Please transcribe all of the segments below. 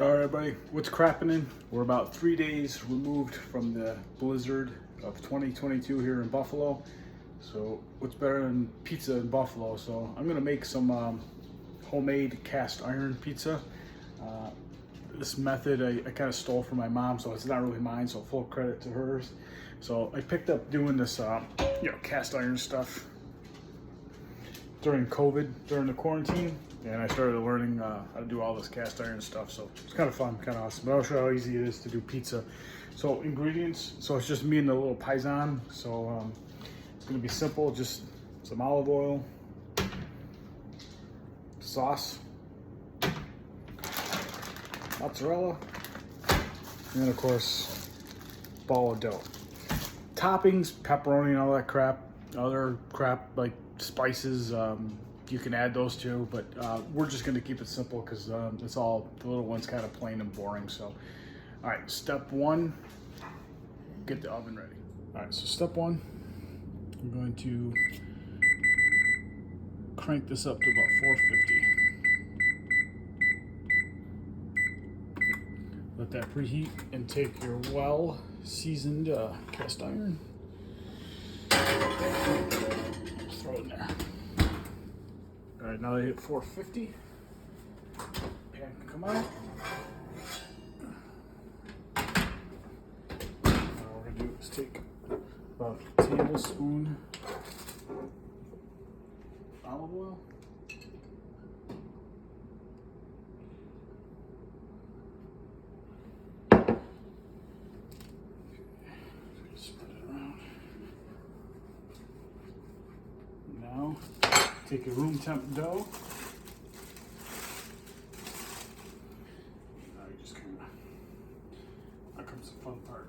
All right, everybody, what's crapping? We're about 3 days removed from the blizzard of 2022 here in Buffalo. So what's better than pizza in Buffalo? So I'm gonna make some homemade cast iron pizza. This method I kind of stole from my mom, so it's not really mine, so full credit to hers. So I picked up doing this cast iron stuff during COVID, during the quarantine, and I started learning how to do all this cast iron stuff. So it's kind of fun, kind of awesome. But I'll show you how easy it is to do pizza. So ingredients, so it's just me and the little paisan. So it's gonna be simple, just some olive oil, sauce, mozzarella, and then of course, ball of dough. Toppings, pepperoni and all that crap, other crap like spices, you can add those too, but we're just gonna keep it simple because it's all, the little one's kind of plain and boring. So, all right, step one, get the oven ready. All right, so step one, I'm going to crank this up to about 450. Let that preheat and take your well-seasoned cast iron. Throw it in there. All right, now they hit 450. Pan can come out. Now what we're gonna do is take about a tablespoon olive oil. Now, take your room temp dough. Now you just kind of, here comes the fun part.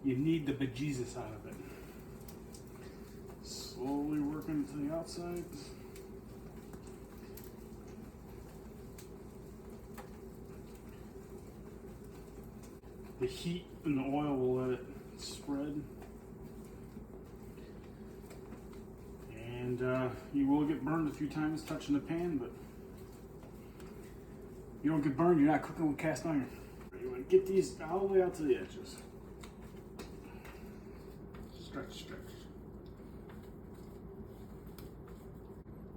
You need the bejesus out of it. Slowly working to the outside. The heat and the oil will let it spread. And you will get burned a few times touching the pan, but you don't get burned, you're not cooking with cast iron. You want to get these all the way out to the edges. Stretch, stretch.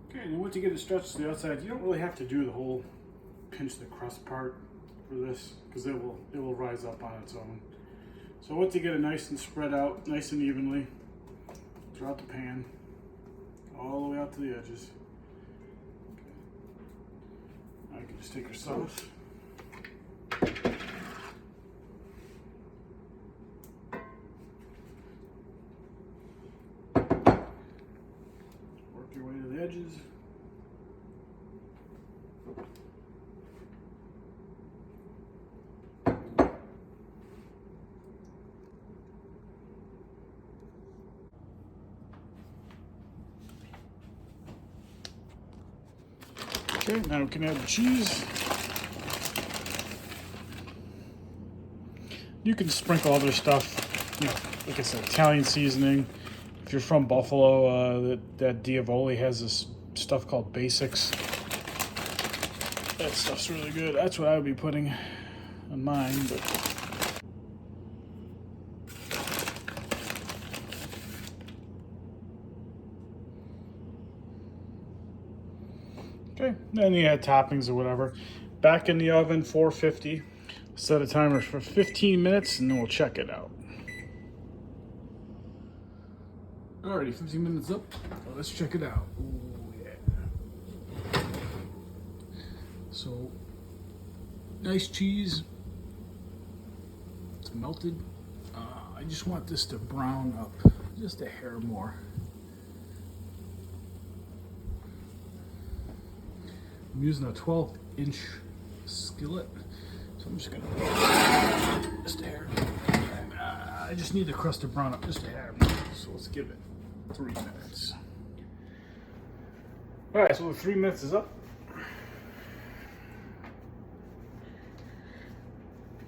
Okay, and once you get it stretched to the outside, you don't really have to do the whole pinch the crust part for this, because it will rise up on its own. So once you get it nice and spread out, nice and evenly throughout the pan, all the way out to the edges. Okay. Now you can just take your sauce. Work your way to the edges. Okay, now we can add the cheese. You can sprinkle other stuff, like I said, Italian seasoning. If you're from Buffalo, that Diavoli has this stuff called Basics. That stuff's really good. That's what I would be putting on mine, but okay, then you add toppings or whatever. Back in the oven, 450. Set a timer for 15 minutes and then we'll check it out. Alrighty, 15 minutes up. Let's check it out. Ooh, yeah. So, nice cheese. It's melted. I just want this to brown up just a hair more. I'm using a 12-inch skillet, so I'm just gonna just a hair. I just need the crust to brown up just a hair. So let's give it 3 minutes. All right, so the 3 minutes is up.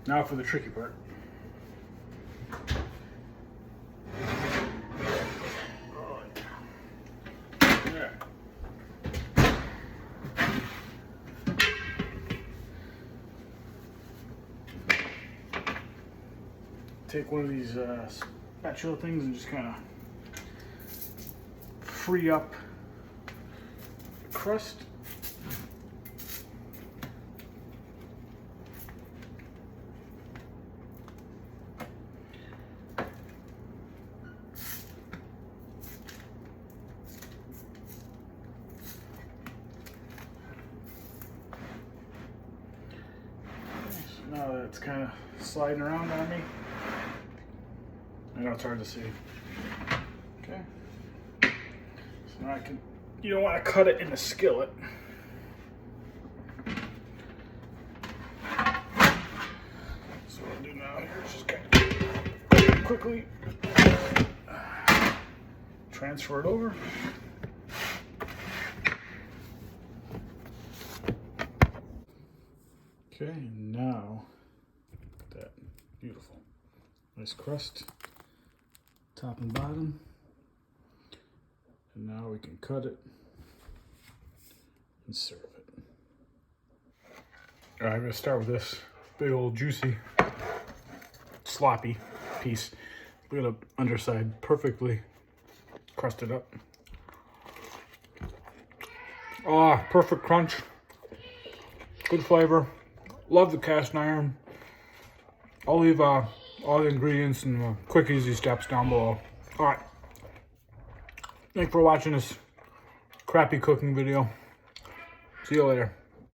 Now for the tricky part. take one of these spatula things and just kind of free up the crust. Now that it's kind of sliding around on me, I know it's hard to see. Okay. So now I can, you don't want to cut it in the skillet. So what I'll do now here is just kind of quickly transfer it over. Okay, and now that beautiful nice crust, top and bottom, and now we can cut it and serve it. All right, I'm gonna start with this big old juicy, sloppy piece. Look at the underside, perfectly crusted up. Ah, perfect crunch, good flavor. Love the cast iron. I'll leave all the ingredients and the quick, easy steps down below. All right. Thanks for watching this crappy cooking video. See you later.